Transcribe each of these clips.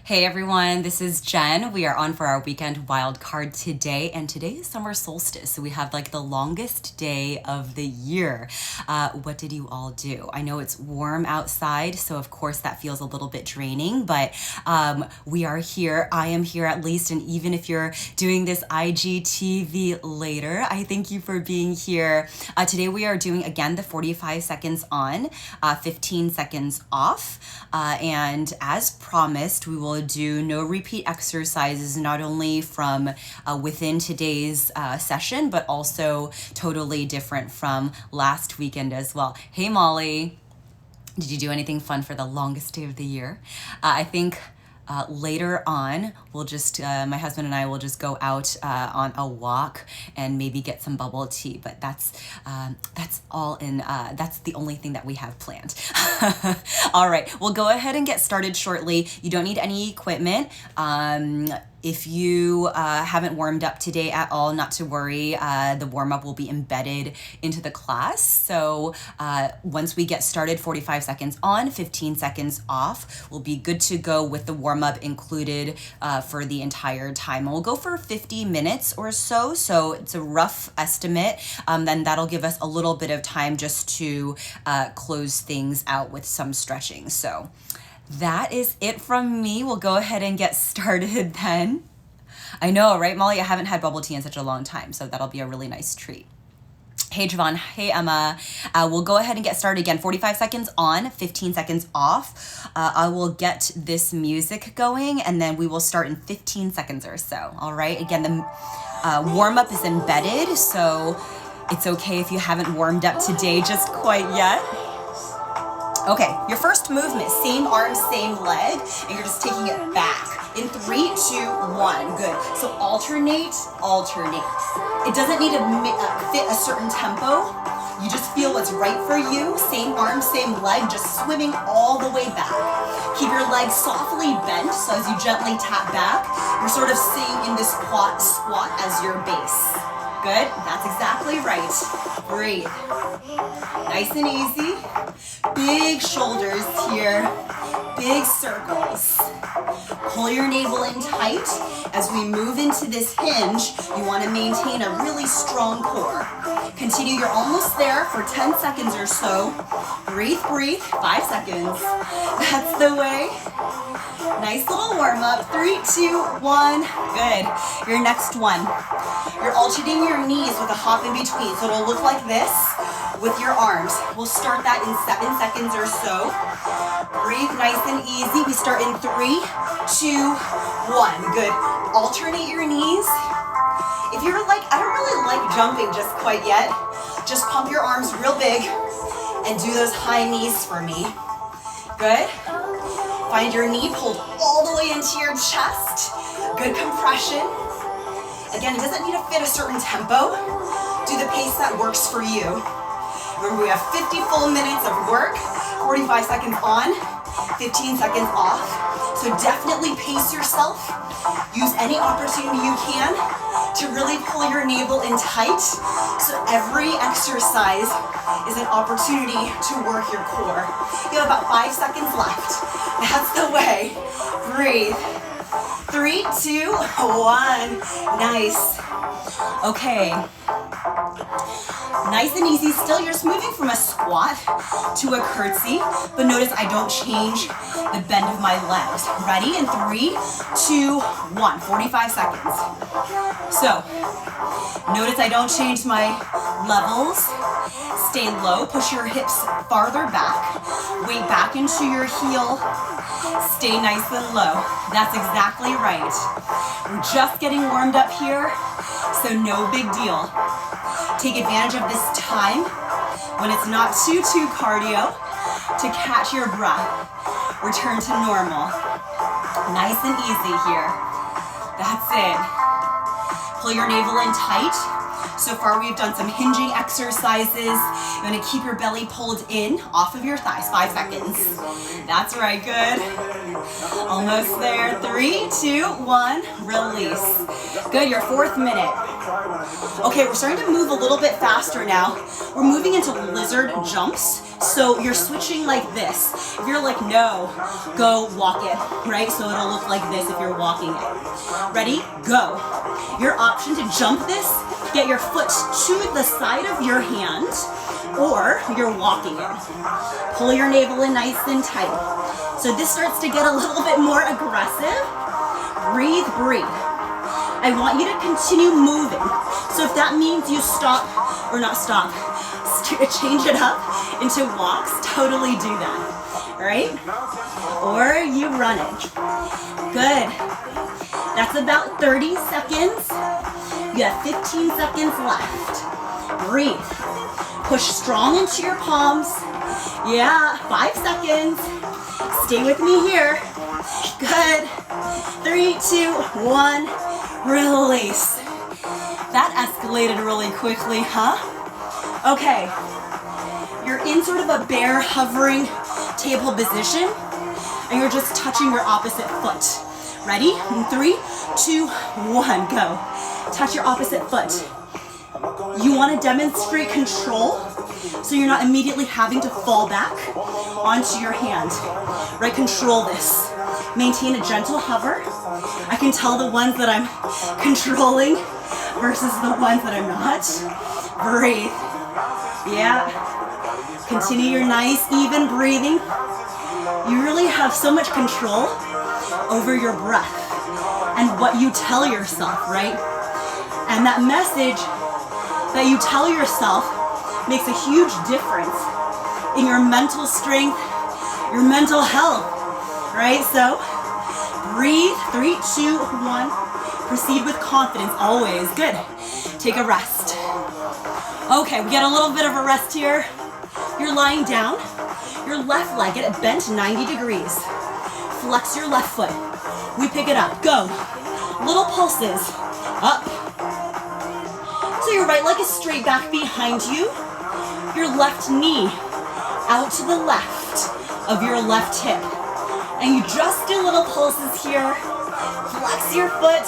Hey everyone, this is Jen. We are on for our weekend wild card today, and today is summer solstice, so we have like the longest day of the year. What did you all do? I know it's warm outside, so of course that feels a little bit draining, but we are here. I am here at least, and even if you're doing this IGTV later, I thank you for being here. Today we are doing again the 45 seconds on, 15 seconds off, and as promised, we will do no repeat exercises, not only from within today's session, but also totally different from last weekend as well. Hey Molly, did you do anything fun for the longest day of the year? I think later on, we'll just, my husband and I will just go out on a walk and maybe get some bubble tea, but that's all in, that's the only thing that we have planned. All right, we'll go ahead and get started shortly. You don't need any equipment. If you haven't warmed up today at all, not to worry, the warm-up will be embedded into the class. So once we get started, 45 seconds on, 15 seconds off, we'll be good to go with the warm-up included for the entire time. And we'll go for 50 minutes or so, so it's a rough estimate. Then that'll give us a little bit of time just to close things out with some stretching. So that is it from me. We'll go ahead and get started then. I know, right, Molly? I haven't had bubble tea in such a long time, so that'll be a really nice treat. Hey, Javon. Hey, Emma. We'll go ahead and get started again. 45 seconds on, 15 seconds off. I will get this music going, and then we will start in 15 seconds or so. All right? Again, the warm-up is embedded, so it's okay if you haven't warmed up today just quite yet. Okay, your first movement, same arm, same leg, and you're just taking it back. In 3, 2, 1, good. So alternate. It doesn't need to fit a certain tempo. You just feel what's right for you. Same arm, same leg, just swimming all the way back. Keep your legs softly bent, so as you gently tap back, you're sort of staying in this squat as your base. Good, that's exactly right. Breathe. Nice and easy. Big shoulders here, big circles. Pull your navel in tight. As we move into this hinge, you want to maintain a really strong core. Continue, you're almost there for 10 seconds or so. Breathe, 5 seconds. That's the way. Nice little warm up. 3, 2, 1. Good. Your next one. You're alternating your knees with a hop in between. So it'll look like this with your arms. We'll start that in 7 seconds or so. Breathe nice and easy. We start in 3, 2, 1. Good. Alternate your knees. If you're like, I don't really like jumping just quite yet, just pump your arms real big and do those high knees for me. Good. Find your knee pulled all the way into your chest. Good compression. Again, it doesn't need to fit a certain tempo. Do the pace that works for you. Remember, we have 50 full minutes of work, 45 seconds on, 15 seconds off. So definitely pace yourself. Use any opportunity you can to really pull your navel in tight. So every exercise is an opportunity to work your core. You have about 5 seconds left. That's the way. Breathe. 3, 2, 1. Nice. Okay. Nice and easy. Still, you're just moving from a squat to a curtsy, but notice I don't change the bend of my legs. Ready? In 3, 2, 1. 45 seconds. So, notice I don't change my levels. Stay low. Push your hips farther back. Weight back into your heel. Stay nice and low. That's exactly right. We're just getting warmed up here, so no big deal. Take advantage of this time when it's not too cardio to catch your breath. Return to normal. Nice and easy here. That's it. Pull your navel in tight. So far we've done some hinging exercises. You're going to keep your belly pulled in off of your thighs. 5 seconds. That's right, good. Almost there. 3, 2, 1, release. Good, your 4th minute. Okay, we're starting to move a little bit faster now. We're moving into lizard jumps. So you're switching like this. If you're like, no, go walk it, right? So it'll look like this if you're walking it. Ready? Go. Your option to jump this, get your foot to the side of your hand, or you're walking it. Pull your navel in nice and tight. So this starts to get a little bit more aggressive. Breathe, breathe. I want you to continue moving. So if that means you stop, or not stop, change it up into walks, totally do that, all right? Or you run it. Good. That's about 30 seconds. You have 15 seconds left. Breathe. Push strong into your palms. Yeah, 5 seconds. Stay with me here. Good. 3, 2, 1. Release. That escalated really quickly, huh? Okay. You're in sort of a bear hovering table position, and you're just touching your opposite foot. Ready? In 3, 2, 1, go. Touch your opposite foot. You want to demonstrate control, so you're not immediately having to fall back onto your hand. Right? Control this. Maintain a gentle hover. I can tell the ones that I'm controlling versus the ones that I'm not. Breathe. Yeah. Continue your nice, even breathing. You really have so much control over your breath and what you tell yourself, right? And that message that you tell yourself makes a huge difference in your mental strength, your mental health, right? So breathe, 3, 2, 1. Proceed with confidence, always. Good. Take a rest. Okay, we get a little bit of a rest here. You're lying down. Your left leg, get it bent 90 degrees. Flex your left foot. We pick it up. Go. Little pulses. Up. So your right leg is straight back behind you. Your left knee out to the left of your left hip. And you just do little pulses here. Flex your foot.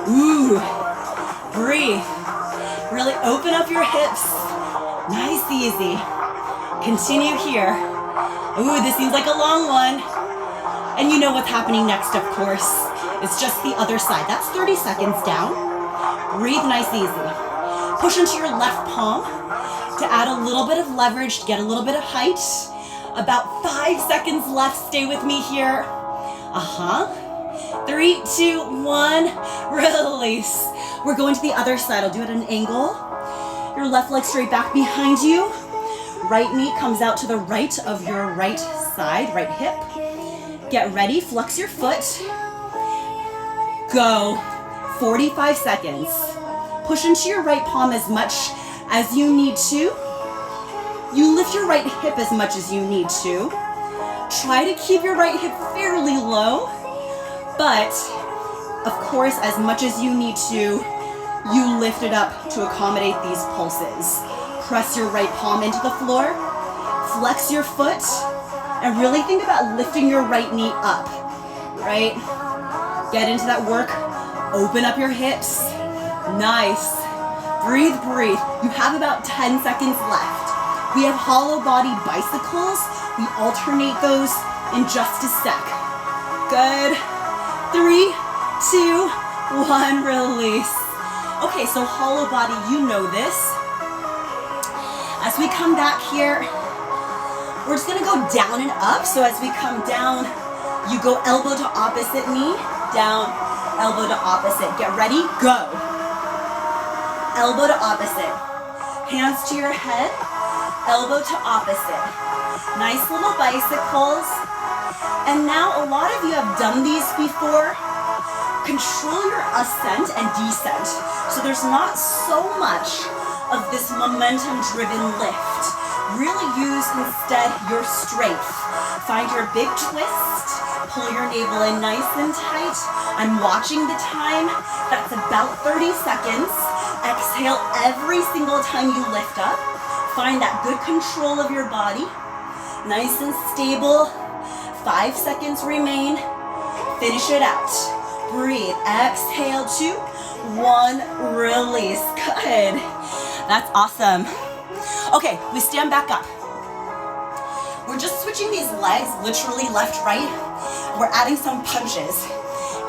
Ooh. Breathe. Really open up your hips. Nice, easy. Continue here. Ooh, this seems like a long one. And you know what's happening next, of course. It's just the other side. That's 30 seconds down. Breathe, nice, easy. Push into your left palm to add a little bit of leverage, to get a little bit of height. About 5 seconds left. Stay with me here. 3, 2, 1. Release. We're going to the other side. I'll do it at an angle. Your left leg straight back behind you. Right knee comes out to the right of your right side, right hip. Get ready, flex your foot. Go. 45 seconds. Push into your right palm as much as you need to. You lift your right hip as much as you need to. Try to keep your right hip fairly low, but of course, as much as you need to, you lift it up to accommodate these pulses. Press your right palm into the floor, flex your foot, and really think about lifting your right knee up, right? Get into that work, open up your hips. Nice. Breathe, breathe. You have about 10 seconds left. We have hollow body bicycles. We alternate those in just a sec. Good. 3, 2, 1, release. Okay, so hollow body, you know this. As we come back here, we're just gonna go down and up. So as we come down, you go elbow to opposite knee, down, elbow to opposite. Get ready, go. Elbow to opposite. Hands to your head, elbow to opposite. Nice little bicycles. And now a lot of you have done these before. Control your ascent and descent. So there's not so much of this momentum-driven lift. Really use instead your strength. Find your big twist. Pull your navel in nice and tight. I'm watching the time. That's about 30 seconds. Exhale every single time you lift up. Find that good control of your body. Nice and stable. 5 seconds remain. Finish it out. Breathe. Exhale, 2, 1, release. Good. That's awesome. Okay, we stand back up. We're just switching these legs, literally left, right. We're adding some punches.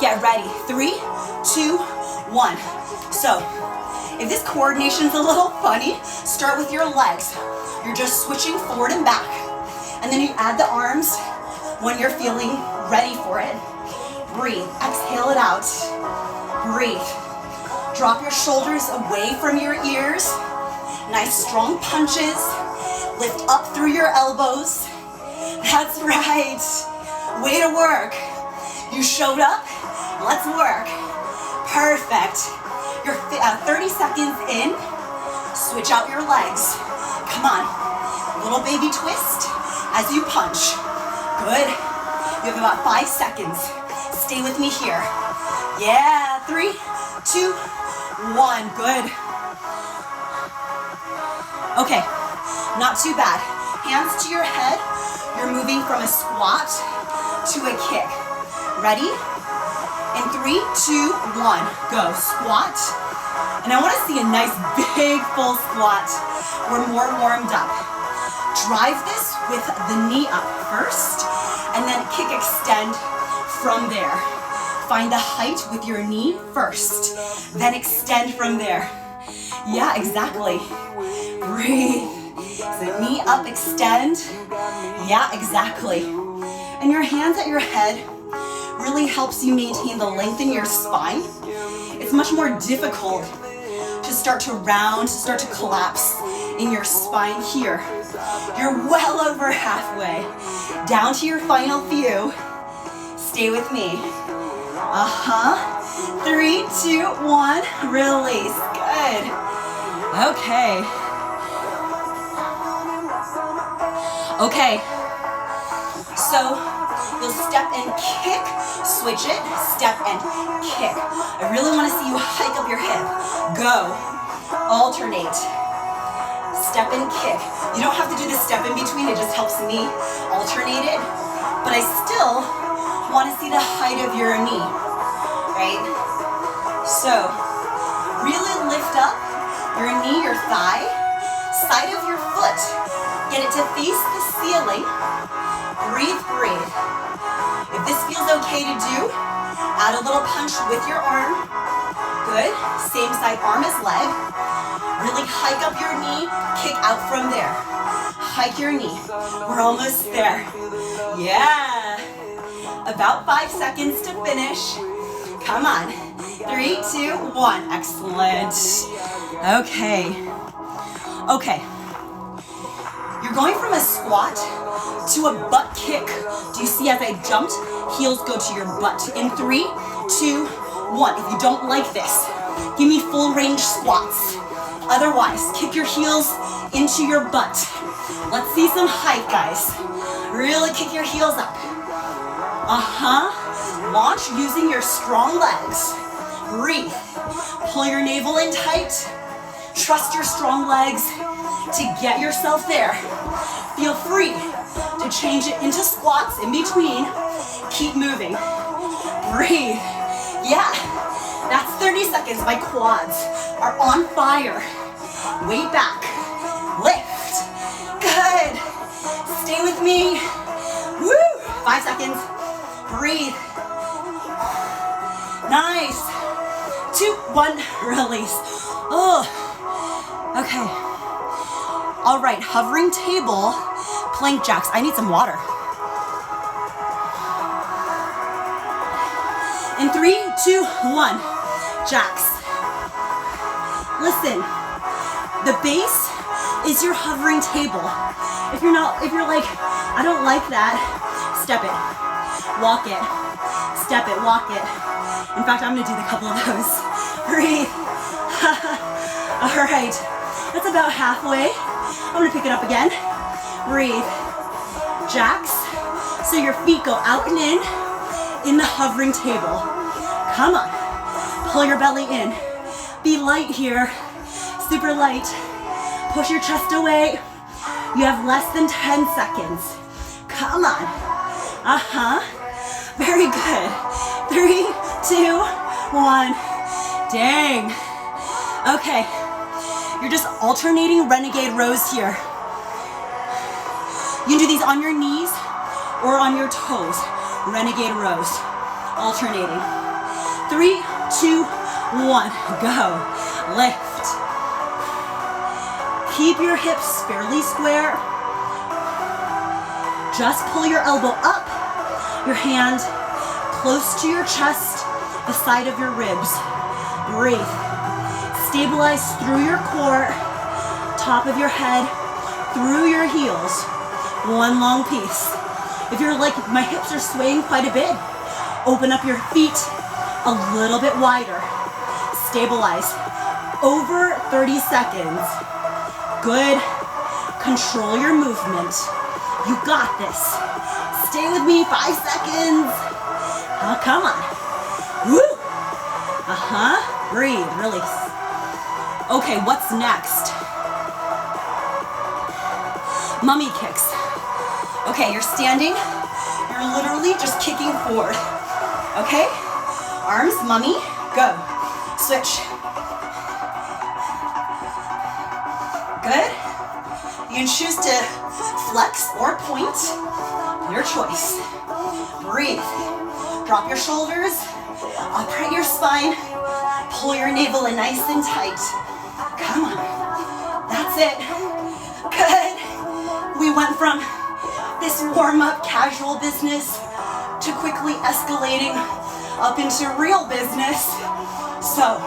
Get ready. 3, 2, 1. So, if this coordination's a little funny, start with your legs. You're just switching forward and back. And then you add the arms when you're feeling ready for it. Breathe. Exhale it out. Breathe. Drop your shoulders away from your ears. Nice strong punches. Lift up through your elbows. That's right. Way to work. You showed up. Let's work. Perfect. You're 30 seconds in. Switch out your legs. Come on. Little baby twist as you punch. Good. You have about 5 seconds. Stay with me here. Yeah. 3, 2, 1. Good. Okay. Not too bad. Hands to your head. You're moving from a squat to a kick. Ready? In 3, 2, 1. Go. Squat. And I want to see a nice big full squat. We're more warmed up. Drive this with the knee up first, and then kick extend from there. Find the height with your knee first, then extend from there. Yeah, exactly. Breathe. So knee up, extend. Yeah, exactly. And your hands at your head really helps you maintain the length in your spine. It's much more difficult to start to round, to start to collapse in your spine here. You're well over halfway. Down to your final few. Stay with me. 3, 2, 1, release. Good. Okay. Okay. So you'll step and kick, switch it, step and kick. I really want to see you hike up your hip. Go. Alternate. Step and kick. You don't have to do the step in between, it just helps me alternate it. But I still want to see the height of your knee, right? So, really lift up your knee, your thigh, side of your foot. Get it to face the ceiling. Breathe, breathe. If this feels okay to do, add a little punch with your arm. Good. Same side arm as leg. Really hike up your knee, kick out from there. Hike your knee. We're almost there. Yeah. About 5 seconds to finish. Come on. 3, 2, 1. Excellent. Okay. Okay. You're going from a squat to a butt kick. Do you see as I jumped? Heels go to your butt. In 3, 2, 1. If you don't like this, give me full range squats. Otherwise, kick your heels into your butt. Let's see some height, guys. Really kick your heels up. Launch using your strong legs. Breathe. Pull your navel in tight. Trust your strong legs to get yourself there. Feel free to change it into squats in between. Keep moving. Breathe. Yeah, that's 30 seconds. My quads are on fire. Weight back. Lift. Good. Stay with me. Woo! 5 seconds. Breathe. Nice. 2, 1, release. Oh. Okay. All right, hovering table, plank jacks. I need some water. In 3, 2, 1, jacks. Listen, the base is your hovering table. If you're like, I don't like that, step it, walk it, step it, walk it. In fact, I'm gonna do a couple of those. Breathe. All right, that's about halfway. I'm gonna pick it up again. Breathe. Jacks. So your feet go out and in the hovering table. Come on. Pull your belly in. Be light here. Super light. Push your chest away. You have less than 10 seconds. Come on. Very good. 3, 2, 1. Dang. Okay, you're just alternating renegade rows here. You can do these on your knees or on your toes. Renegade rows, alternating. 3, 2, 1, go. Lift. Keep your hips fairly square. Just pull your elbow up, your hand close to your chest, the side of your ribs. Breathe. Stabilize through your core, top of your head, through your heels. One long piece. If you're like, my hips are swaying quite a bit, open up your feet a little bit wider. Stabilize. Over 30 seconds. Good. Control your movement. You got this. Stay with me, 5 seconds. Oh, come on. Woo. Breathe, release. Okay, what's next? Mummy kicks. Okay, you're standing. You're literally just kicking forward. Okay? Arms, mummy, go. Switch. Good. You can choose to flex or point. Your choice. Breathe. Drop your shoulders. Upright your spine. Pull your navel in nice and tight. Come on. That's it. Good. We went from this warm-up casual business to quickly escalating up into real business. So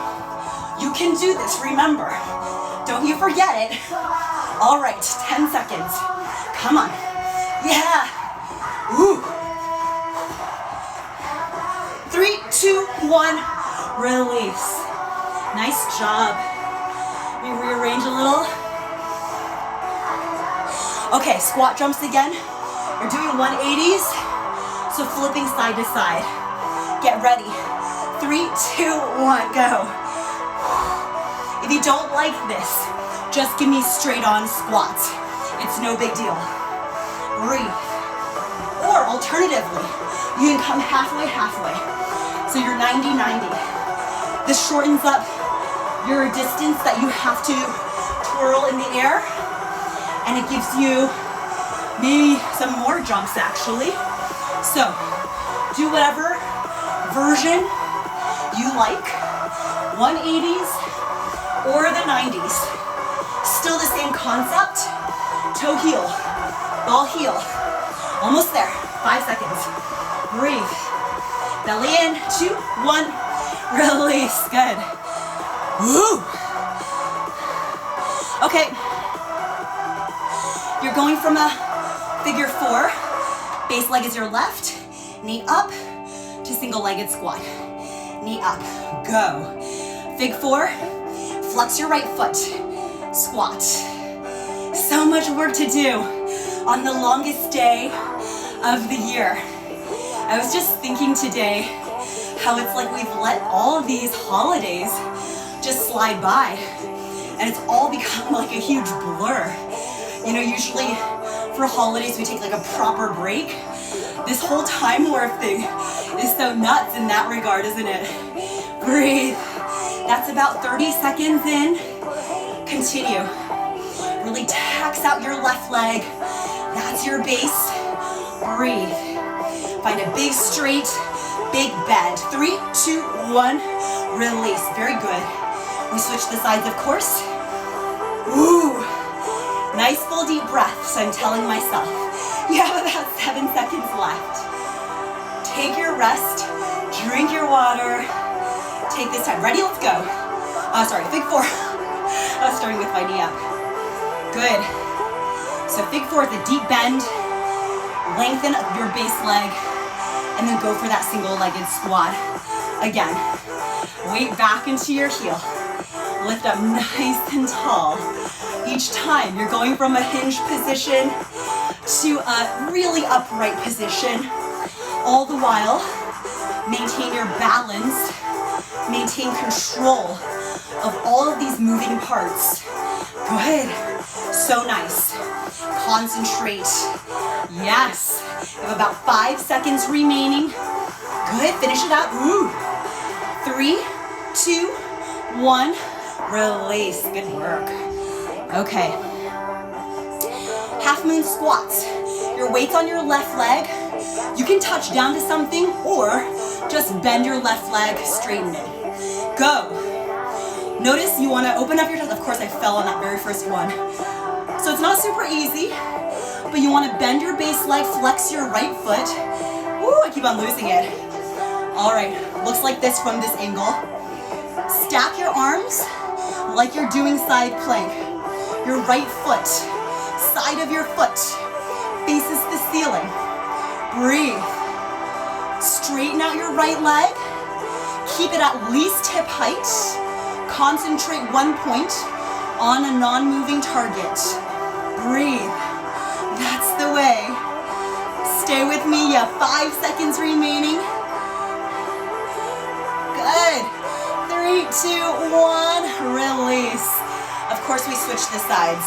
you can do this, remember. Don't you forget it. All right, 10 seconds. Come on. Yeah. Woo. 3, 2, 1. Release. Nice job. Let me rearrange a little. Okay, squat jumps again. You're doing 180s, so flipping side to side. Get ready. 3, 2, 1, go. If you don't like this, just give me straight on squats. It's no big deal. Breathe. Or alternatively, you can come halfway. So you're 90-90. This shortens up your distance that you have to twirl in the air, and it gives you maybe some more jumps actually. So do whatever version you like, 180s or the 90s. Still the same concept, toe heel, ball heel. Almost there, 5 seconds. Breathe. Belly in, 2, 1, release, good. Woo! Okay, you're going from a figure 4, base leg is your left, knee up to single-legged squat. Knee up, go. Fig 4, flex your right foot, squat. So much work to do on the longest day of the year. I was just thinking today how it's like we've let all of these holidays just slide by, and it's all become like a huge blur. You know, usually for holidays we take like a proper break. This whole time warp thing is so nuts in that regard, isn't it? Breathe. That's about 30 seconds in. Continue. Really tax out your left leg. That's your base. Breathe. Find a big straight, big bend. 3, 2, 1, release. Very good. We switch the sides, of course. Ooh. Nice full deep breaths, I'm telling myself. You have about 7 seconds left. Take your rest, drink your water. Take this time. Ready? Let's go. Sorry, fig 4. I was starting with my knee up. Good. So fig 4 is a deep bend. Lengthen your base leg, and then go for that single-legged squat. Again, weight back into your heel. Lift up nice and tall. Each time you're going from a hinge position to a really upright position. All the while, maintain your balance, maintain control of all of these moving parts. Good. So nice. Concentrate. Yes. You have about 5 seconds remaining. Good. Finish it up. Ooh. 3, 2, 1, release. Good work. Okay. Half moon squats. Your weight's on your left leg. You can touch down to something or just bend your left leg, straighten it. Go. Notice you want to open up your chest. Of course, I fell on that very first one. So it's not super easy, but you want to bend your base leg, flex your right foot. Woo, I keep on losing it. All right, looks like this from this angle. Stack your arms like you're doing side plank. Your right foot, side of your foot, faces the ceiling. Breathe. Straighten out your right leg. Keep it at least hip height. Concentrate one point on a non-moving target. Breathe. That's the way. Stay with me. You have 5 seconds remaining. Good. 3, 2, 1. Release. Of course, we switch the sides.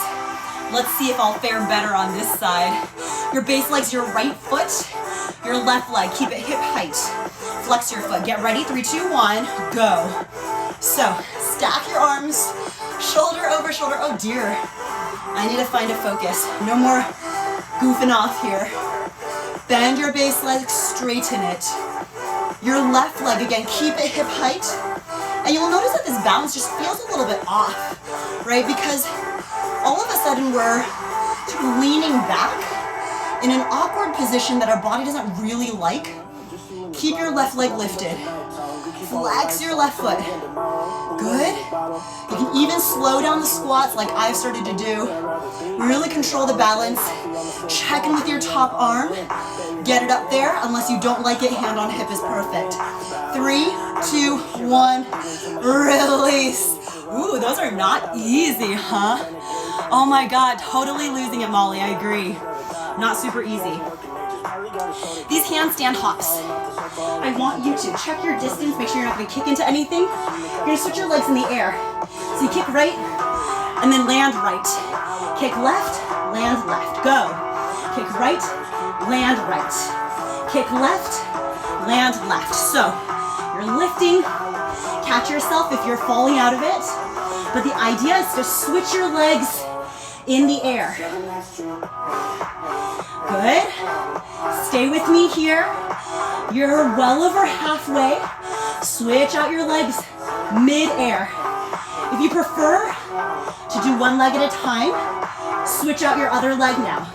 Let's see if I'll fare better on this side. Your base leg's your right foot. Your left leg, keep it hip height. Flex your foot. Get ready. 3, 2, 1. Go. So, stack your arms, shoulder over shoulder. Oh dear. I need to find a focus. No more goofing off here. Bend your base leg, straighten it. Your left leg, again, keep it hip height. And you'll notice that this balance just feels a little bit off, right? Because all of a sudden we're sort of leaning back in an awkward position that our body doesn't really like. Keep your left leg lifted. Flex your left foot. Good. You can even slow down the squats like I've started to do. Really control the balance. Check in with your top arm. Get it up there. Unless you don't like it, hand on hip is perfect. 3, 2, 1. Release. Ooh, those are not easy, huh? Oh my God, totally losing it, Molly. I agree. Not super easy. These handstand hops. I want you to check your distance, make sure you're not going to kick into anything. You're going to switch your legs in the air. So you kick right, and then land right. Kick left, land left. Go. Kick right, land right. Kick left, land left. So you're lifting. Catch yourself if you're falling out of it. But the idea is to switch your legs in the air. Good. Stay with me here. You're well over halfway. Switch out your legs mid-air. If you prefer to do one leg at a time, switch out your other leg now.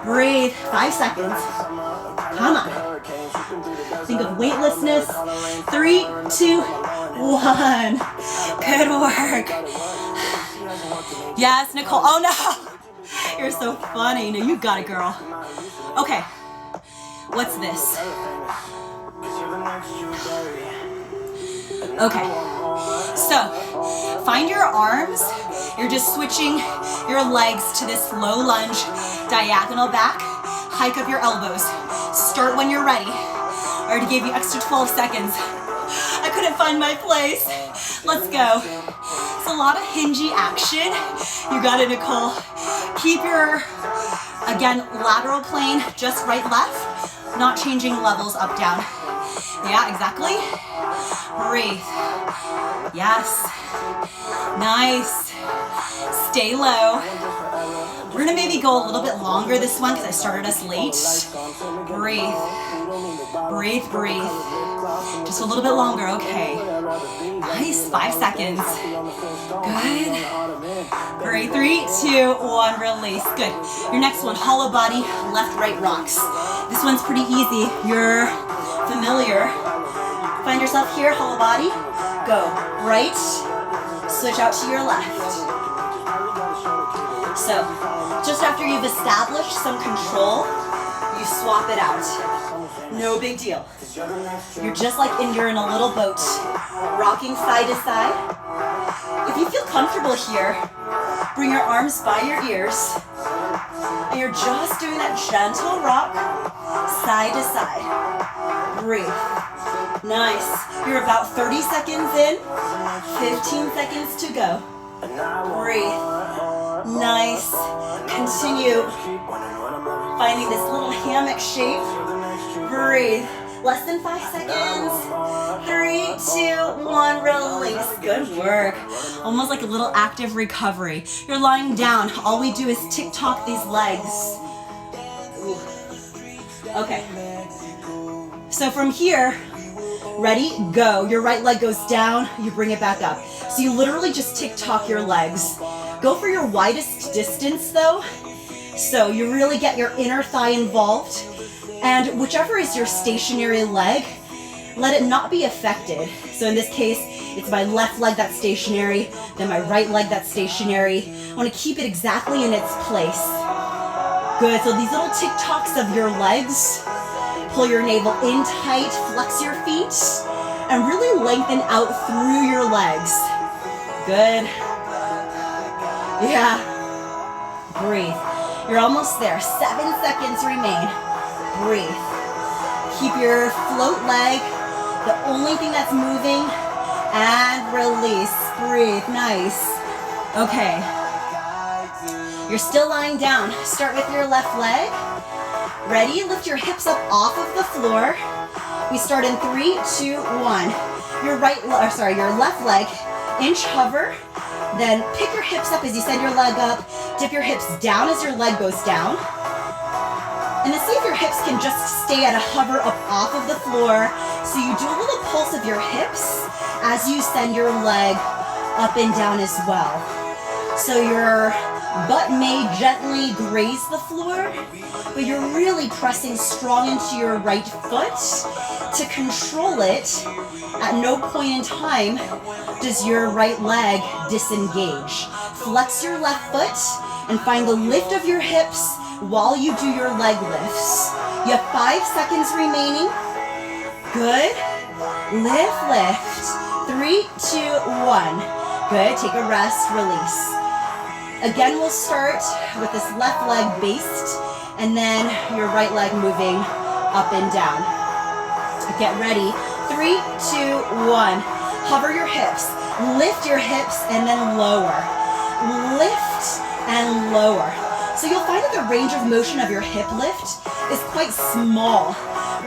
Breathe. 5 seconds. Come on. Think of weightlessness. 3, 2, 1. Good work. Yes, Nicole. Oh no. You're so funny. No, you got it, girl. Okay. What's this? Okay. So, find your arms. You're just switching your legs to this low lunge, diagonal back. Hike up your elbows. Start when you're ready. I already gave you extra 12 seconds. I couldn't find my place. Let's go. It's a lot of hingy action. You got it, Nicole. Keep your, again, lateral plane just right, left. Not changing levels up, down. Yeah, exactly. Breathe. Yes. Nice. Stay low. We're gonna maybe go a little bit longer this one because I started us late. Breathe. Breathe, breathe. Just a little bit longer, okay. Nice, 5 seconds. Good. Breathe, 3, 2, 1, release. Good. Your next one, hollow body, left, right rocks. This one's pretty easy. You're familiar. Find yourself here, hollow body. Go right, switch out to your left. So, just after you've established some control, you swap it out. No big deal. You're just like you're in a little boat, rocking side to side. If you feel comfortable here, bring your arms by your ears, and you're just doing that gentle rock, side to side. Breathe. Nice. You're about 30 seconds in, 15 seconds to go. Breathe. Nice. Continue finding this little hammock shape. Breathe. Less than 5 seconds. 3, 2, 1, release. Good work. Almost like a little active recovery. You're lying down. All we do is tick-tock these legs. Ooh. Okay. So from here, ready, go. Your right leg goes down, you bring it back up. So you literally just tick-tock your legs. Go for your widest distance though. So you really get your inner thigh involved. And whichever is your stationary leg, let it not be affected. So in this case, it's my left leg that's stationary, then my right leg that's stationary. I want to keep it exactly in its place. Good, so these little tick-tocks of your legs, pull your navel in tight, flex your feet, and really lengthen out through your legs. Good. Yeah. Breathe. You're almost there. 7 seconds remain. Breathe. Keep your float leg the only thing that's moving, and release. Breathe. Nice. Okay. You're still lying down. Start with your left leg. Ready? Lift your hips up off of the floor. We start in 3, 2, 1. Your left leg, inch hover. Then pick your hips up as you send your leg up. Dip your hips down as your leg goes down. And then see if your hips can just stay at a hover up off of the floor. So you do a little pulse of your hips as you send your leg up and down as well. So your butt may gently graze the floor, but you're really pressing strong into your right foot to control it. At no point in time does your right leg disengage. Flex your left foot and find the lift of your hips while you do your leg lifts. You have 5 seconds remaining. Good. Lift, lift. 3, 2, 1. Good. Take a rest, release. Again, we'll start with this left leg based, and then your right leg moving up and down. Get ready. 3, 2, 1. Hover your hips. Lift your hips and then lower. Lift and lower. So you'll find that the range of motion of your hip lift is quite small,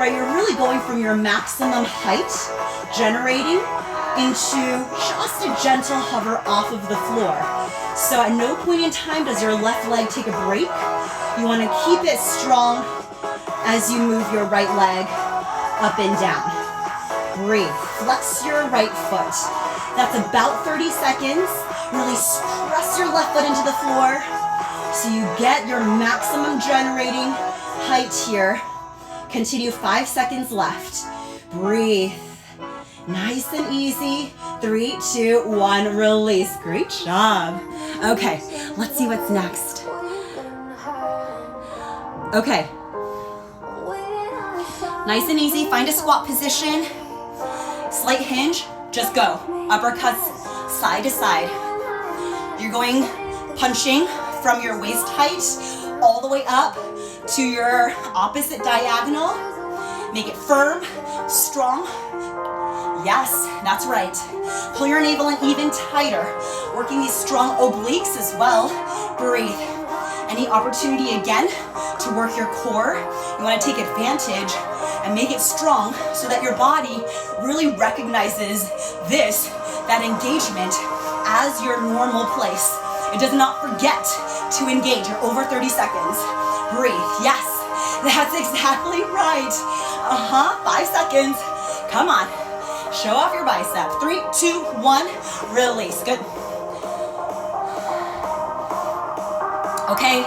right? You're really going from your maximum height, generating, into just a gentle hover off of the floor. So at no point in time does your left leg take a break. You want to keep it strong as you move your right leg up and down. Breathe. Flex your right foot. That's about 30 seconds. Really press your left foot into the floor so you get your maximum generating height here. Continue. 5 seconds left. Breathe. Nice and easy. 3, 2, 1, release. Great job. Okay, let's see what's next. Okay. Nice and easy. Find a squat position. Slight hinge. Just go. Uppercuts side to side. You're going punching from your waist height all the way up to your opposite diagonal. Make it firm, strong. Yes, that's right. Pull your navel in even tighter. Working these strong obliques as well. Breathe. Any opportunity again to work your core, you want to take advantage and make it strong so that your body really recognizes that engagement as your normal place. It does not forget to engage. You're over 30 seconds. Breathe. Yes, that's exactly right. 5 seconds. Come on. Show off your bicep. 3, 2, 1, release. Good. Okay,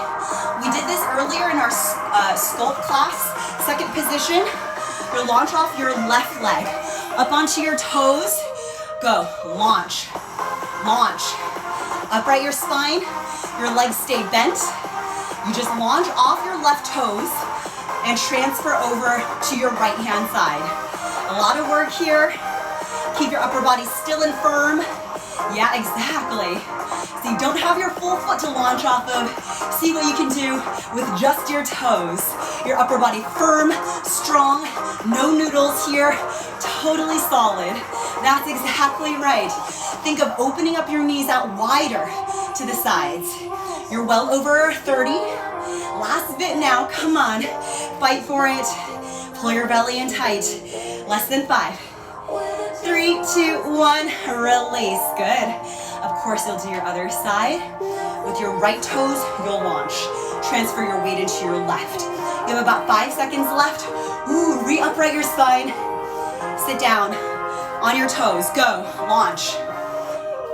we did this earlier in our sculpt class. Second position, you launch off your left leg. Up onto your toes. Go. Launch. Launch. Upright your spine. Your legs stay bent. You just launch off your left toes and transfer over to your right hand side. A lot of work here. Keep your upper body still and firm. Yeah, exactly. So you don't have your full foot to launch off of. See what you can do with just your toes. Your upper body firm, strong, no noodles here, totally solid. That's exactly right. Think of opening up your knees out wider to the sides. You're well over 30. Last bit now, come on. Fight for it. Pull your belly in tight. Less than 5. 3, 2, 1, release. Good. Of course, you'll do your other side. With your right toes, you'll launch. Transfer your weight into your left. You have about 5 seconds left. Ooh, re-upright your spine. Sit down on your toes. Go, launch.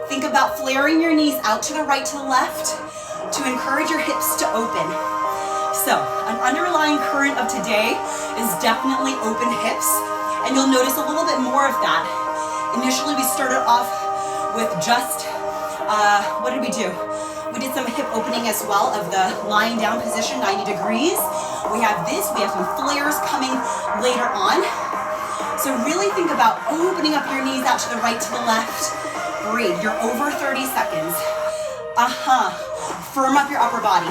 Think about flaring your knees out to the right, to the left to encourage your hips to open. So, an underlying current of today is definitely open hips, and you'll notice a little bit more of that. Initially, we started off with just, what did we do? We did some hip opening as well of the lying down position, 90 degrees. We have this, we have some flares coming later on. So really think about opening up your knees out to the right, to the left. Breathe, you're over 30 seconds. Firm up your upper body.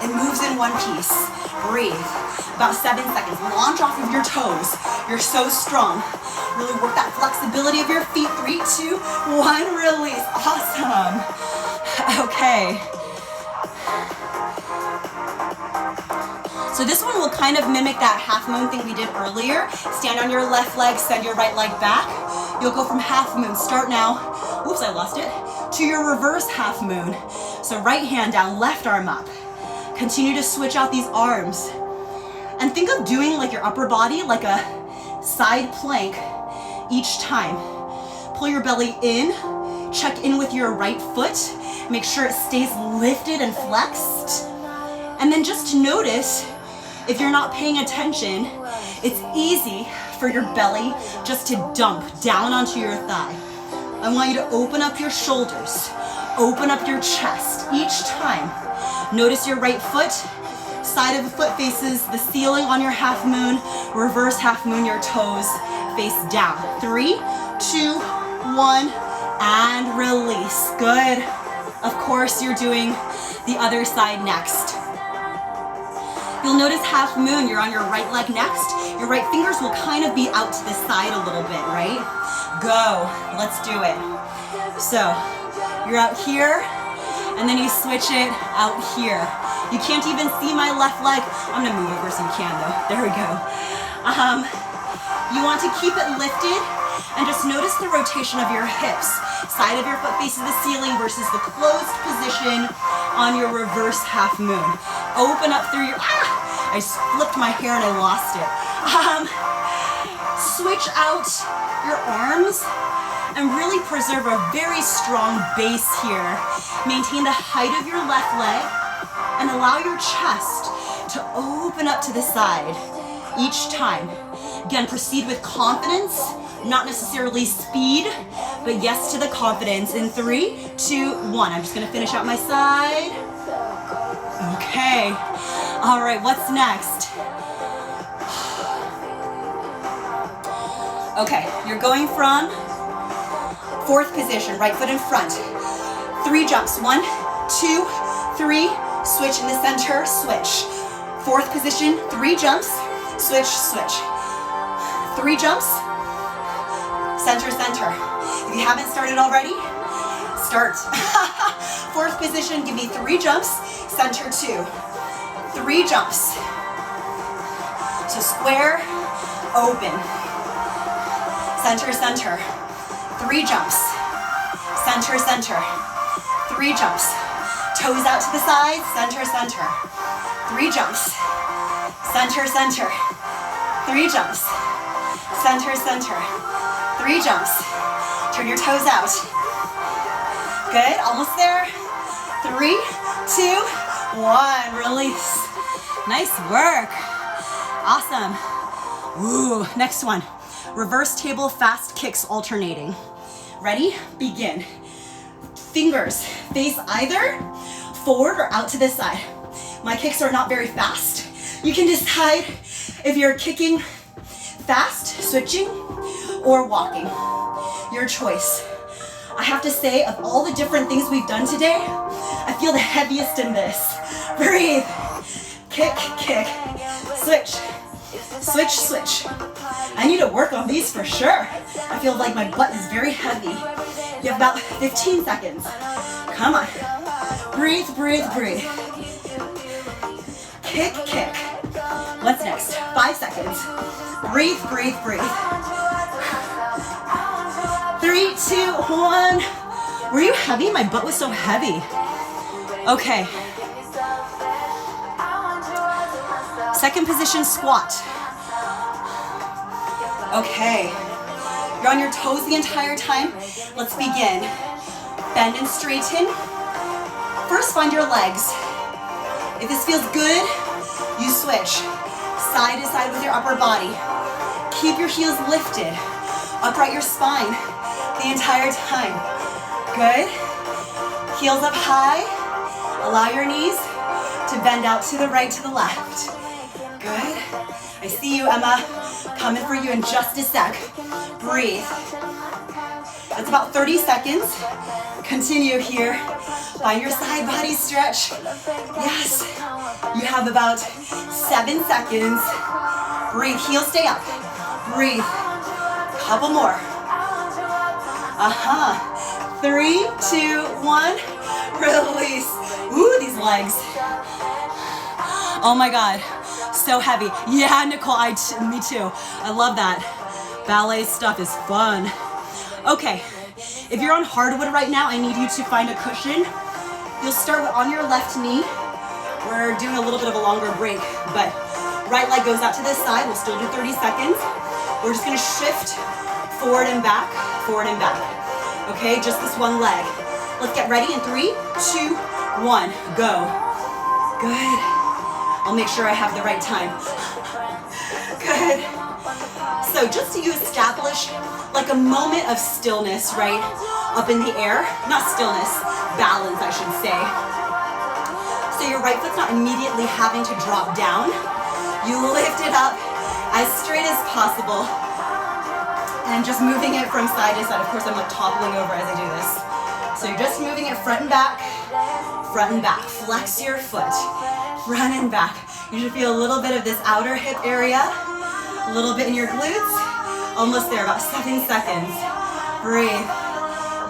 It moves in one piece. Breathe. About 7 seconds. Launch off of your toes. You're so strong. Really work that flexibility of your feet. 3, 2, 1, release. Awesome. Okay. So this one will kind of mimic that half moon thing we did earlier. Stand on your left leg, send your right leg back. You'll go from half moon, start now, oops, I lost it, to your reverse half moon. So right hand down, left arm up. Continue to switch out these arms. And think of doing like your upper body like a side plank each time. Pull your belly in, check in with your right foot, make sure it stays lifted and flexed. And then just notice, if you're not paying attention, it's easy for your belly just to dump down onto your thigh. I want you to open up your shoulders, open up your chest each time. Notice your right foot, side of the foot faces the ceiling on your half moon, reverse half moon, your toes face down. 3, 2, 1, and release. Good. Of course, you're doing the other side next. You'll notice half moon, you're on your right leg next. Your right fingers will kind of be out to the side a little bit, right? Go, let's do it. So, you're out here, and then you switch it out here. You can't even see my left leg. I'm gonna move over so you can though. There we go. You want to keep it lifted, and just notice the rotation of your hips. Side of your foot faces the ceiling versus the closed position on your reverse half moon. Open up through your, I just flipped my hair and I lost it. Switch out your arms and really preserve a very strong base here. Maintain the height of your left leg and allow your chest to open up to the side each time. Again, proceed with confidence, not necessarily speed, but yes to the confidence. In 3, 2, 1. I'm just gonna finish out my side. Okay. All right, what's next? Okay, you're going from 4th position, right foot in front. 3 jumps, 1, 2, 3, switch in the center, switch. 4th position, 3 jumps, switch, switch. 3 jumps, center, center. If you haven't started already, start. 4th position, give me 3 jumps, center 2. 3 jumps. So square, open. Center, center. 3 jumps. Center, center. 3 jumps. Toes out to the side, center, center. 3 jumps. Center, center. 3 jumps. Center, center. 3 jumps. Turn your toes out. Good, almost there. 3, 2, 1, release. Nice work. Awesome. Ooh, next one. Reverse table fast kicks alternating. Ready? Begin. Fingers face either forward or out to the side. My kicks are not very fast. You can decide if you're kicking fast, switching, or walking. Your choice. I have to say, of all the different things we've done today, I feel the heaviest in this. Breathe. Kick, kick. Switch. Switch, switch. I need to work on these for sure. I feel like my butt is very heavy. You have about 15 seconds. Come on. Breathe, breathe, breathe. Kick, kick. What's next? 5 seconds. Breathe, breathe, breathe. 3, 2, 1. Were you heavy? My butt was so heavy. Okay. Second position, squat. Okay. You're on your toes the entire time. Let's begin. Bend and straighten. First, find your legs. If this feels good, you switch side to side with your upper body. Keep your heels lifted. Upright your spine the entire time. Good. Heels up high. Allow your knees to bend out to the right, to the left. Good. I see you, Emma. Coming for you in just a sec. Breathe. That's about 30 seconds. Continue here. Find your side body stretch. Yes. You have about 7 seconds. Breathe. Heels stay up. Breathe. Couple more. 3, 2, 1. Release. Ooh, these legs. Oh my God. So heavy. Yeah, Nicole, me too. I love that. Ballet stuff is fun. Okay, if you're on hardwood right now, I need you to find a cushion. You'll start on your left knee. We're doing a little bit of a longer break, but right leg goes out to this side. We'll still do 30 seconds. We're just gonna shift forward and back, Okay, just this one leg. Let's get ready in 3, 2, 1, go. Good. I'll make sure I have the right time. Good. So just so you establish like a moment of stillness, right? Up in the air, not stillness, balance, I should say. So your right foot's not immediately having to drop down. You lift it up as straight as possible and just moving it from side to side. Of course, I'm like toppling over as I do this. So you're just moving it front and back, front and back. Flex your foot, front and back. You should feel a little bit of this outer hip area, a little bit in your glutes. Almost there, about 7 seconds. Breathe.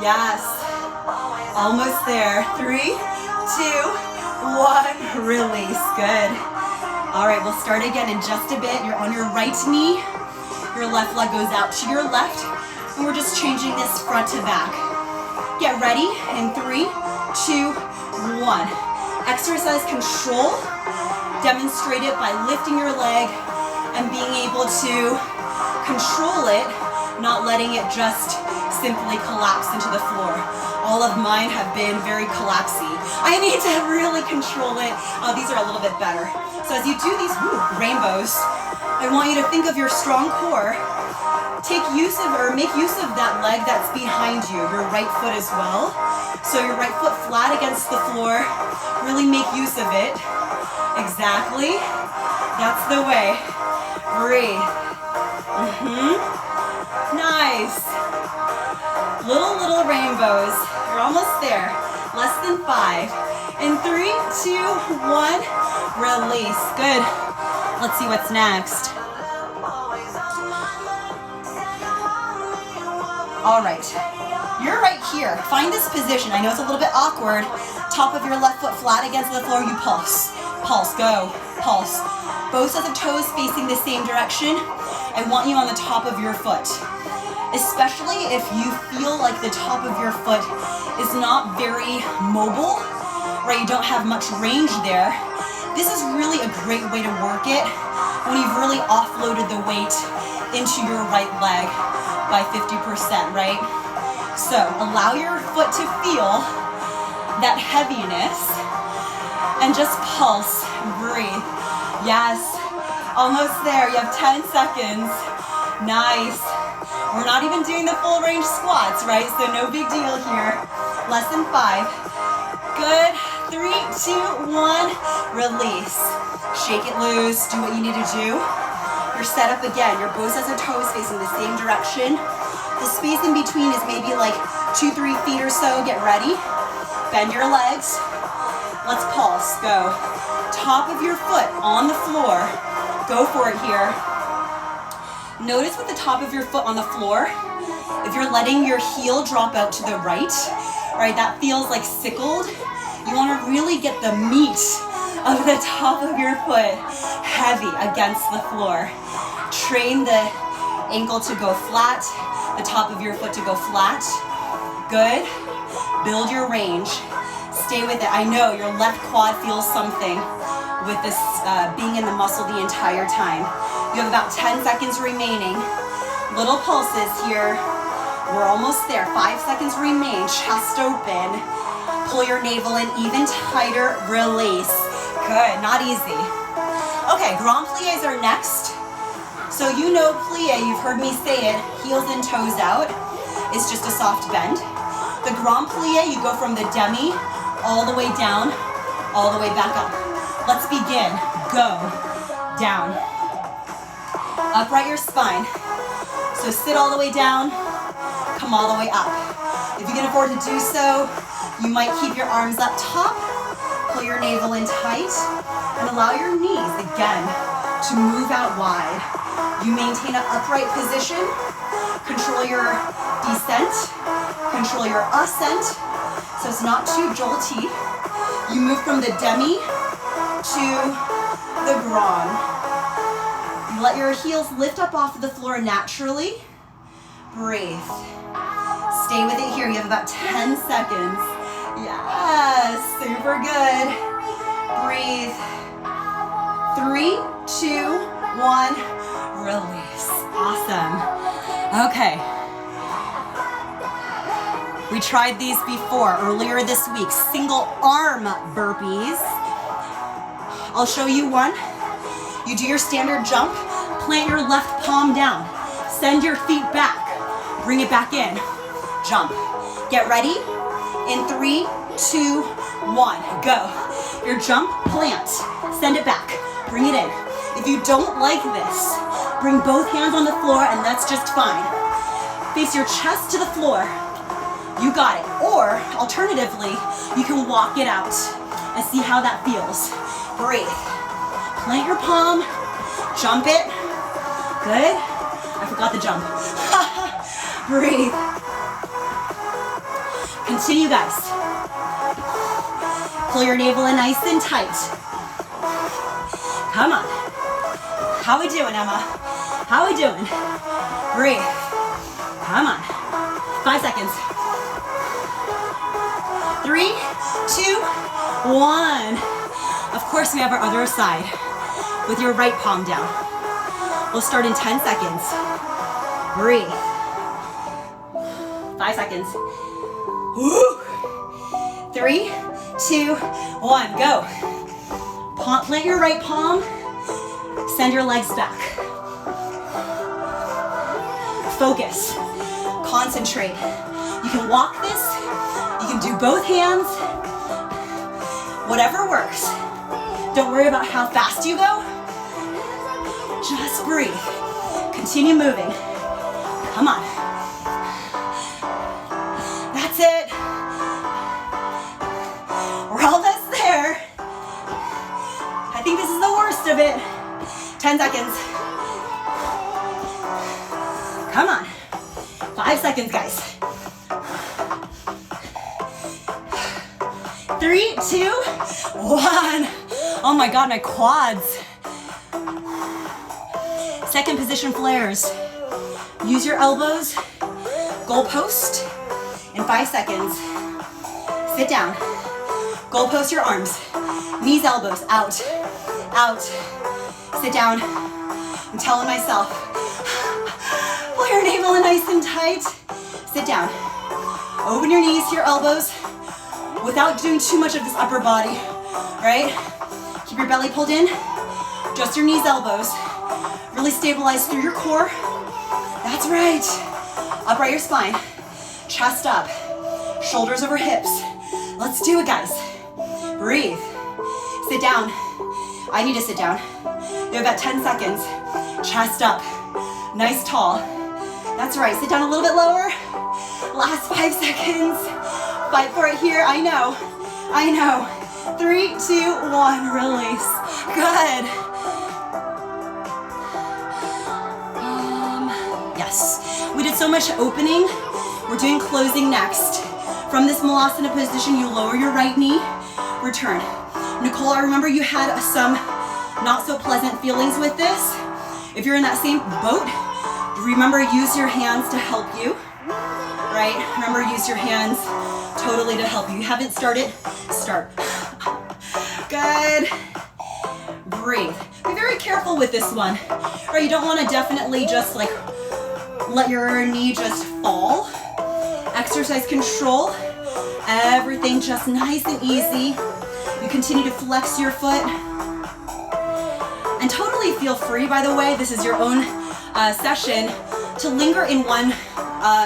Yes. Almost there. 3, 2, 1. Release. Good. All right, we'll start again in just a bit. You're on your right knee. Your left leg goes out to your left. And we're just changing this front to back. Get ready in 3, 2, 1. Exercise control. Demonstrate it by lifting your leg and being able to control it, not letting it just simply collapse into the floor. All of mine have been very collapsy. I need to really control it. These are a little bit better. So as you do these rainbows, I want you to think of your strong core. Make use of that leg that's behind you, your right foot as well. So your right foot flat against the floor. Really make use of it. Exactly. That's the way. Breathe. Nice. Little rainbows. You're almost there. Less than 5. In 3, 2, 1. Release. Good. Let's see what's next. All right. You're right here. Find this position. I know it's a little bit awkward. Top of your left foot flat against the floor. You pulse. Pulse. Go. Pulse. Both sets of toes facing the same direction. I want you on the top of your foot. Especially if you feel like the top of your foot is not very mobile, right? You don't have much range there. This is really a great way to work it when you've really offloaded the weight into your right leg by 50%, right? So allow your foot to feel that heaviness and just pulse, breathe. Yes, almost there. You have 10 seconds. Nice. We're not even doing the full range squats, right? So no big deal here. Less than 5. Good. 3, 2, 1. Release. Shake it loose. Do what you need to do. You're set up again. Your both sets of toes facing the same direction. The space in between is maybe like 2-3 feet or so. Get ready. Bend your legs. Let's pulse. Go. Top of your foot on the floor. Go for it here. Notice with the top of your foot on the floor, if you're letting your heel drop out to the right, that feels like sickled. You want to really get the meat of the top of your foot heavy against the floor. Train the ankle to go flat, the top of your foot to go flat. Good. Build your range. Stay with it. I know your left quad feels something with this being in the muscle the entire time. You have about 10 seconds remaining. Little pulses here. We're almost there. 5 seconds remain. Chest open. Pull your navel in even tighter. Release. Good. Not easy. Okay, grand pliés are next. So you know plie, you've heard me say it, heels and toes out. It's just a soft bend. The grand plie, you go from the demi all the way down, all the way back up. Let's begin. Go. Down. Upright your spine. So sit all the way down, come all the way up. If you can afford to do so, you might keep your arms up top, pull your navel in tight, and allow your knees, again, to move out wide. You maintain an upright position, control your descent, control your ascent, so it's not too jolty. You move from the demi to the grand. You let your heels lift up off of the floor naturally. Breathe. Stay with it here. You have about 10 seconds. Yes, super good. Breathe. 3, 2, 1. Release. Awesome. Okay. We tried these before earlier this week. Single arm burpees. I'll show you one. You do your standard jump. Plant your left palm down. Send your feet back. Bring it back in. Jump. Get ready. In 3, 2, 1. Go. Your jump, plant. Send it back. Bring it in. If you don't like this, bring both hands on the floor and that's just fine. Face your chest to the floor. You got it. Or, alternatively, you can walk it out and see how that feels. Breathe. Plant your palm. Jump it. Good. I forgot the jump. Breathe. Continue, guys. Pull your navel in nice and tight. Come on. How we doing, Emma? How we doing? Breathe. Come on. 5 seconds. 3, 2, 1. Of course, we have our other side with your right palm down. We'll start in 10 seconds. Breathe. 5 seconds. Woo. 3, 2, 1, go. Plant your right palm. Send your legs back. Focus. Concentrate. You can walk this. You can do both hands. Whatever works. Don't worry about how fast you go. Just breathe. Continue moving. Come on. That's it. We're almost there. I think this is the worst of it. 10 seconds. Come on. 5 seconds, guys. 3, 2, 1. Oh my God, my quads. Second position flares. Use your elbows. Goalpost in 5 seconds. Sit down. Goalpost your arms. Knees, elbows, out, out. Sit down. I'm telling myself, pull your navel in nice and tight. Sit down. Open your knees to your elbows without doing too much of this upper body, right? Keep your belly pulled in. Just your knees, elbows. Really stabilize through your core. That's right. Upright your spine. Chest up. Shoulders over hips. Let's do it, guys. Breathe. Sit down. I need to sit down. You have about 10 seconds. Chest up. Nice tall. That's right. Sit down a little bit lower. Last 5 seconds. Fight for it here. I know. I know. 3, 2, 1. Release. Good. Yes. We did so much opening. We're doing closing next. From this Malasana position, you lower your right knee. Return. Nicole, I remember you had some not so pleasant feelings with this. If you're in that same boat, remember, use your hands to help you, right? Remember, use your hands totally to help you. You haven't started, start. Good. Breathe. Be very careful with this one, right? You don't want to definitely just like let your knee just fall. Exercise control. Everything just nice and easy. You continue to flex your foot. And totally feel free, by the way, this is your own session, to linger in one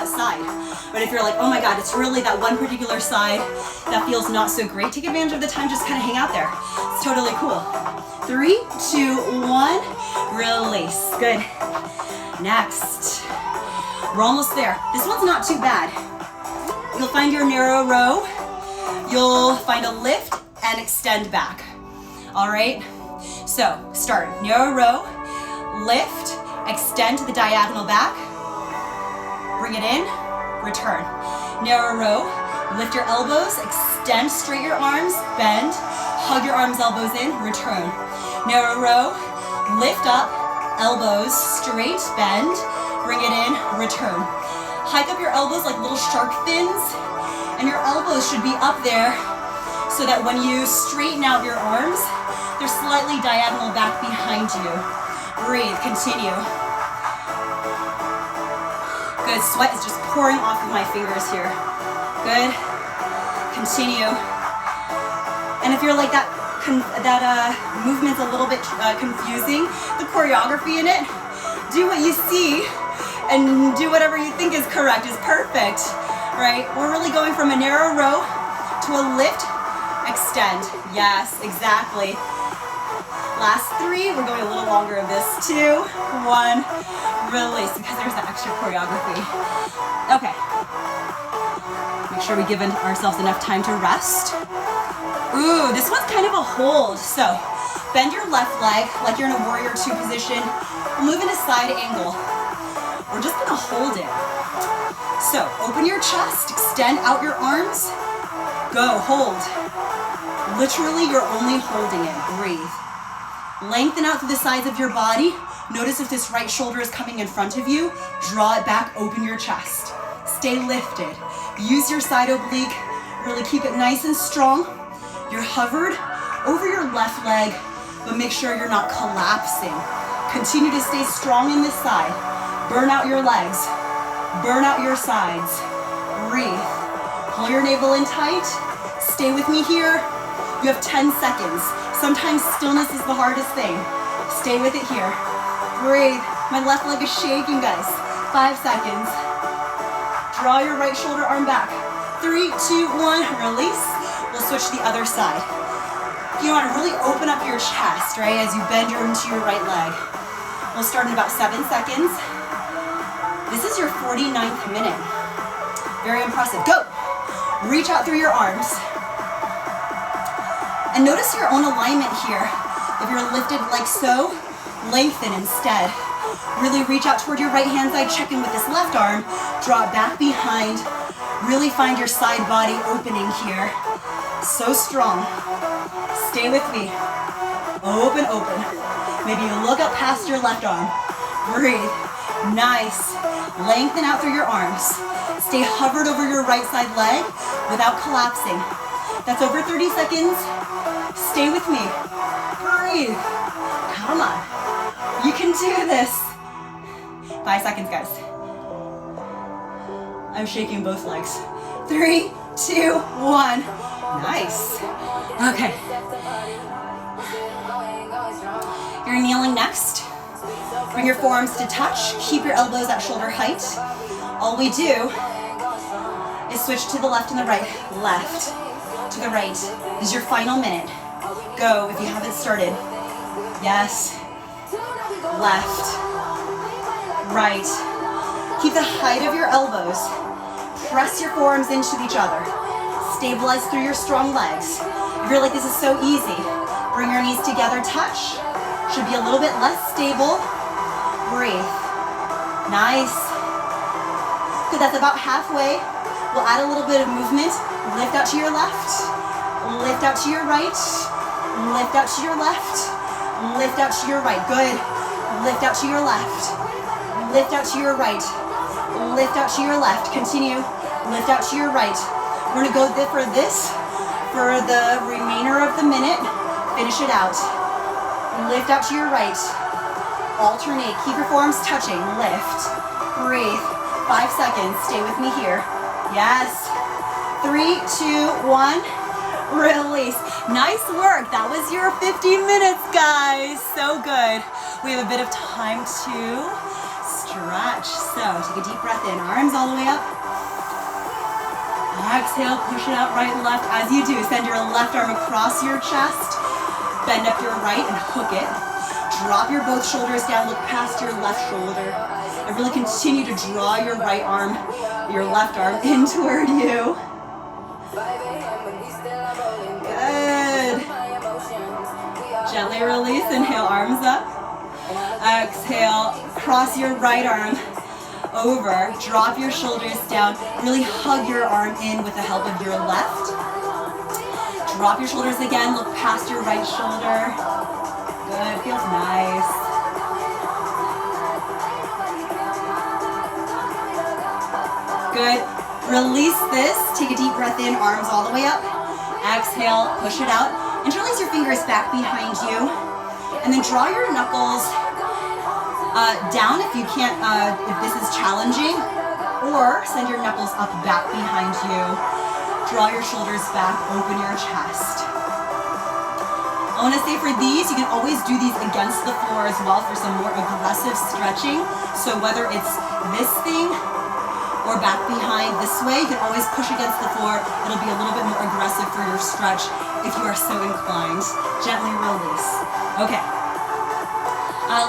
side. But if you're like, oh my God, it's really that one particular side that feels not so great, take advantage of the time, just kind of hang out there. It's totally cool. 3, 2, 1, release. Good. Next. We're almost there. This one's not too bad. You'll find your narrow row. You'll find a lift and extend back. All right? So start narrow row, lift, extend to the diagonal back, bring it in, return. Narrow row, lift your elbows, extend straight your arms, bend, hug your arms, elbows in, return. Narrow row, lift up, elbows straight, bend, bring it in, return. Hike up your elbows like little shark fins, and your elbows should be up there so that when you straighten out your arms, they're slightly diagonal back behind you. Breathe, continue. Good, sweat is just pouring off of my fingers here. Good, continue. And if you're like that movement's a little bit confusing, the choreography in it, do what you see and do whatever you think is correct, is perfect, right? We're really going from a narrow row to a lift, extend. Yes, exactly. Last 3, we're going a little longer of this. 2, 1, release, because there's that extra choreography. Okay. Make sure we give ourselves enough time to rest. Ooh, this one's kind of a hold. So, bend your left leg like you're in a warrior 2 position. Move in a side angle. We're just gonna hold it. So, open your chest, extend out your arms. Go, hold. Literally, you're only holding it. Breathe. Lengthen out through the sides of your body. Notice if this right shoulder is coming in front of you. Draw it back, open your chest. Stay lifted. Use your side oblique. Really keep it nice and strong. You're hovered over your left leg, but make sure you're not collapsing. Continue to stay strong in this side. Burn out your legs. Burn out your sides. Breathe. Pull your navel in tight. Stay with me here. You have 10 seconds. Sometimes stillness is the hardest thing. Stay with it here. Breathe. My left leg is shaking, guys. 5 seconds. Draw your right shoulder arm back. 3, 2, 1, release. We'll switch to the other side. You want to really open up your chest, right, as you bend into your right leg. We'll start in about 7 seconds. This is your 49th minute. Very impressive. Go. Reach out through your arms. And notice your own alignment here. If you're lifted like so, lengthen instead. Really reach out toward your right hand side, check in with this left arm, draw it back behind. Really find your side body opening here. So strong. Stay with me. Open, open. Maybe you look up past your left arm. Breathe. Nice. Lengthen out through your arms. Stay hovered over your right side leg without collapsing. That's over 30 seconds. Stay with me. Breathe. Come on. You can do this. 5 seconds, guys. I'm shaking both legs. 3, 2, 1. Nice. Okay. You're kneeling next. Bring your forearms to touch. Keep your elbows at shoulder height. All we do is switch to the left and the right. Left to the right. This is your final minute. Go if you haven't started. Yes. Left. Right. Keep the height of your elbows. Press your forearms into each other. Stabilize through your strong legs. If you're like, this is so easy, bring your knees together, touch. Should be a little bit less stable. Breathe. Nice. Good, that's about halfway. We'll add a little bit of movement. Lift out to your left. Lift out to your right. Lift out to your left. Lift out to your right. Good. Lift out to your left. Lift out to your right. Lift out to your left. Continue. Lift out to your right. We're gonna go for this for the remainder of the minute. Finish it out. Lift out to your right. Alternate. Keep your forearms touching. Lift. Breathe. 5 seconds. Stay with me here. Yes. 3, 2, 1. Release. Nice work. That was your 15 minutes, guys. So good. We have a bit of time to stretch. So take a deep breath in. Arms all the way up. Exhale. Push it out right and left. As you do, send your left arm across your chest. Bend up your right and hook it. Drop your both shoulders down. Look past your left shoulder. And really continue to draw your right arm, your left arm in toward you. Good. Gently release. Inhale, arms up. Exhale, cross your right arm over. Drop your shoulders down. Really hug your arm in with the help of your left. Drop your shoulders again. Look past your right shoulder. Good. Feels nice. Good. Release this. Take a deep breath in. Arms all the way up. Exhale. Push it out. Interlace your fingers back behind you. And then draw your knuckles down if you can't, if this is challenging. Or send your knuckles up back behind you. Draw your shoulders back. Open your chest. I want to say for these, you can always do these against the floor as well for some more aggressive stretching. So whether it's this thing or back behind this way, you can always push against the floor. It'll be a little bit more aggressive for your stretch if you are so inclined. Gently release. Okay.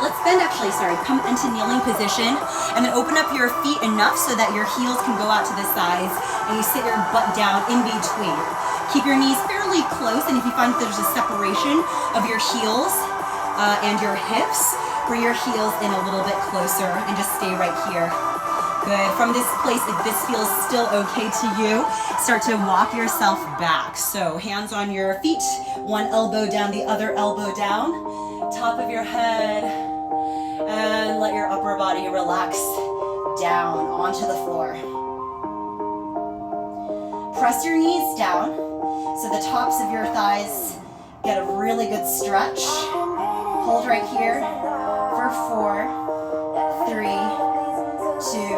Let's bend actually, come into kneeling position and then open up your feet enough so that your heels can go out to the sides and you sit your butt down in between. Keep your knees fairly close, and if you find that there's a separation of your heels and your hips, bring your heels in a little bit closer and just stay right here. Good. From this place, if this feels still okay to you, start to walk yourself back. So hands on your feet, one elbow down, the other elbow down, top of your head, and let your upper body relax down onto the floor. Press your knees down so the tops of your thighs get a really good stretch. Hold right here for 4, 3, 2,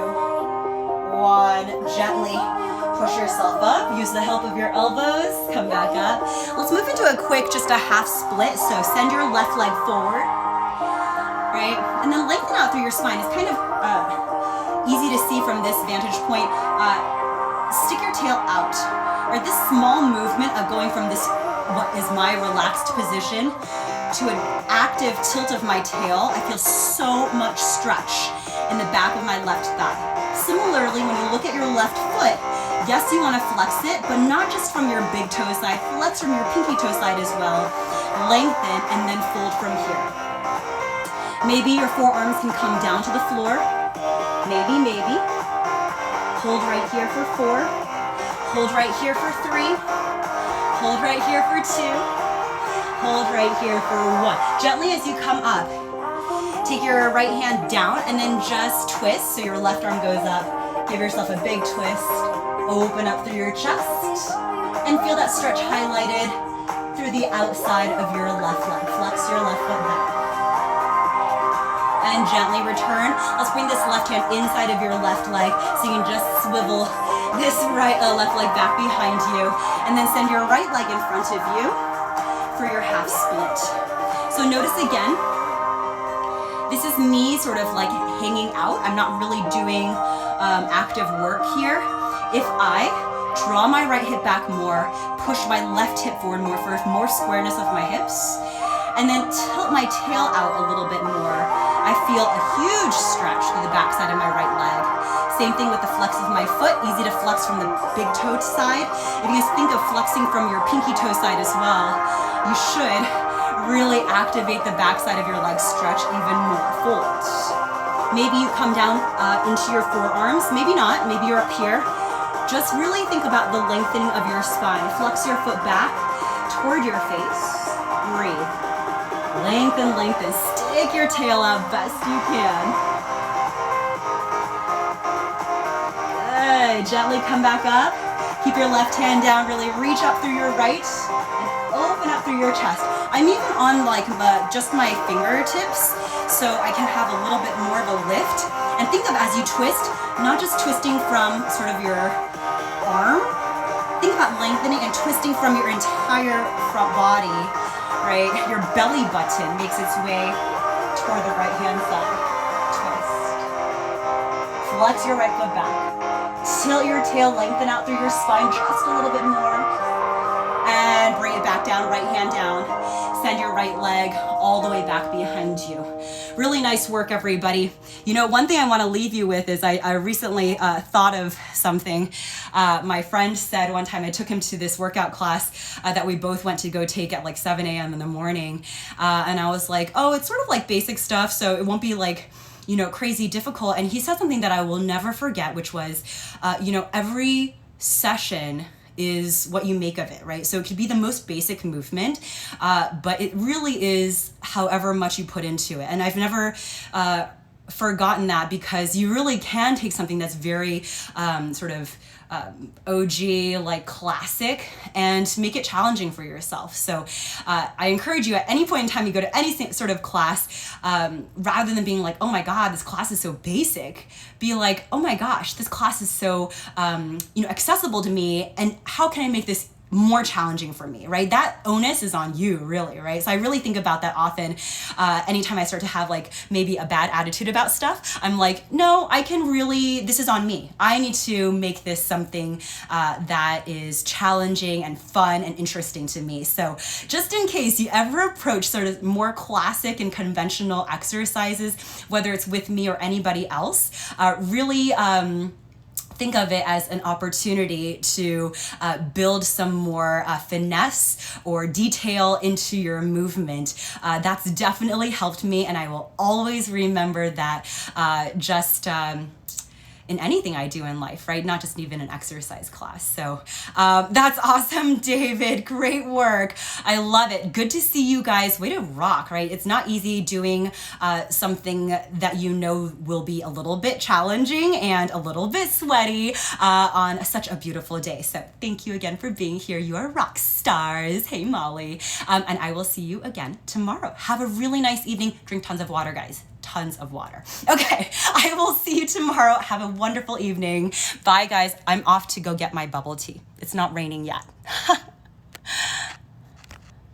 1. Gently push yourself up. Use the help of your elbows. Come back up. Let's move into a quick, just a half split. So send your left leg forward, right? And then lengthen out through your spine. It's kind of easy to see from this vantage point. Stick your tail out. Right? This small movement of going from this, what is my relaxed position, to an active tilt of my tail, I feel so much stretch in the back of my left thigh. Similarly, when you look at your left foot, yes, you want to flex it, but not just from your big toe side, flex from your pinky toe side as well. Lengthen and then fold from here. Maybe your forearms can come down to the floor. Maybe. Hold right here for 4. Hold right here for 3. Hold right here for 2. Hold right here for 1. Gently as you come up, take your right hand down and then just twist so your left arm goes up. Give yourself a big twist. Open up through your chest and feel that stretch highlighted through the outside of your left leg. Flex your left foot back. And gently return. Let's bring this left hand inside of your left leg so you can just swivel this left leg back behind you. And then send your right leg in front of you for your half split. So notice again, this is me sort of like hanging out. I'm not really doing active work here. If I draw my right hip back more, push my left hip forward more for more squareness of my hips, and then tilt my tail out a little bit more, I feel a huge stretch through the backside of my right leg. Same thing with the flex of my foot, easy to flex from the big toe side. If you guys think of flexing from your pinky toe side as well, you should really activate the backside of your leg, stretch even more. Fold. Maybe you come down into your forearms, maybe not, maybe you're up here. Just really think about the lengthening of your spine. Flex your foot back toward your face. Breathe. Lengthen, lengthen. Stick your tail out best you can. Good. Gently come back up. Keep your left hand down. Really reach up through your right and open up through your chest. I'm even on like just my fingertips so I can have a little bit more of a lift. And think of as you twist, not just twisting from sort of your arm. Think about lengthening and twisting from your entire front body, right? Your belly button makes its way toward the right hand side. Twist. Flex your right foot back. Tilt your tail, lengthen out through your spine just a little bit more. And bring it back down, right hand down. Send your right leg all the way back behind you. Really nice work, everybody. You know, one thing I want to leave you with is I recently thought of something. My friend said one time, I took him to this workout class that we both went to go take at like 7 a.m. in the morning. And I was like, oh, it's sort of like basic stuff, so it won't be like, you know, crazy difficult. And he said something that I will never forget, which was, you know, every session is what you make of it, right? So it could be the most basic movement, but it really is however much you put into it. And I've never forgotten that, because you really can take something that's very sort of OG, like classic, and make it challenging for yourself. So I encourage you at any point in time you go to any sort of class, rather than being like, oh my God, this class is so basic, be like, oh my gosh, this class is so you know, accessible to me, and how can I make this more challenging for me, right? That onus is on you, really, right? So I really think about that often. Anytime I start to have like maybe a bad attitude about stuff, I'm like, no, I can really, this is on me. I need to make this something that is challenging and fun and interesting to me. So just in case you ever approach sort of more classic and conventional exercises, whether it's with me or anybody else, really, think of it as an opportunity to build some more finesse or detail into your movement. That's definitely helped me, and I will always remember that just in anything I do in life, right? Not just even an exercise class. So that's awesome, David. Great work. I love it. Good to see you guys. Way to rock, right? It's not easy doing something that you know will be a little bit challenging and a little bit sweaty on such a beautiful day. So thank you again for being here. You are rock stars. Hey, Molly. And I will see you again tomorrow. Have a really nice evening. Drink tons of water, guys. Tons of water. Okay, I will see you tomorrow. Have a wonderful evening. Bye, guys. I'm off to go get my bubble tea. It's not raining yet.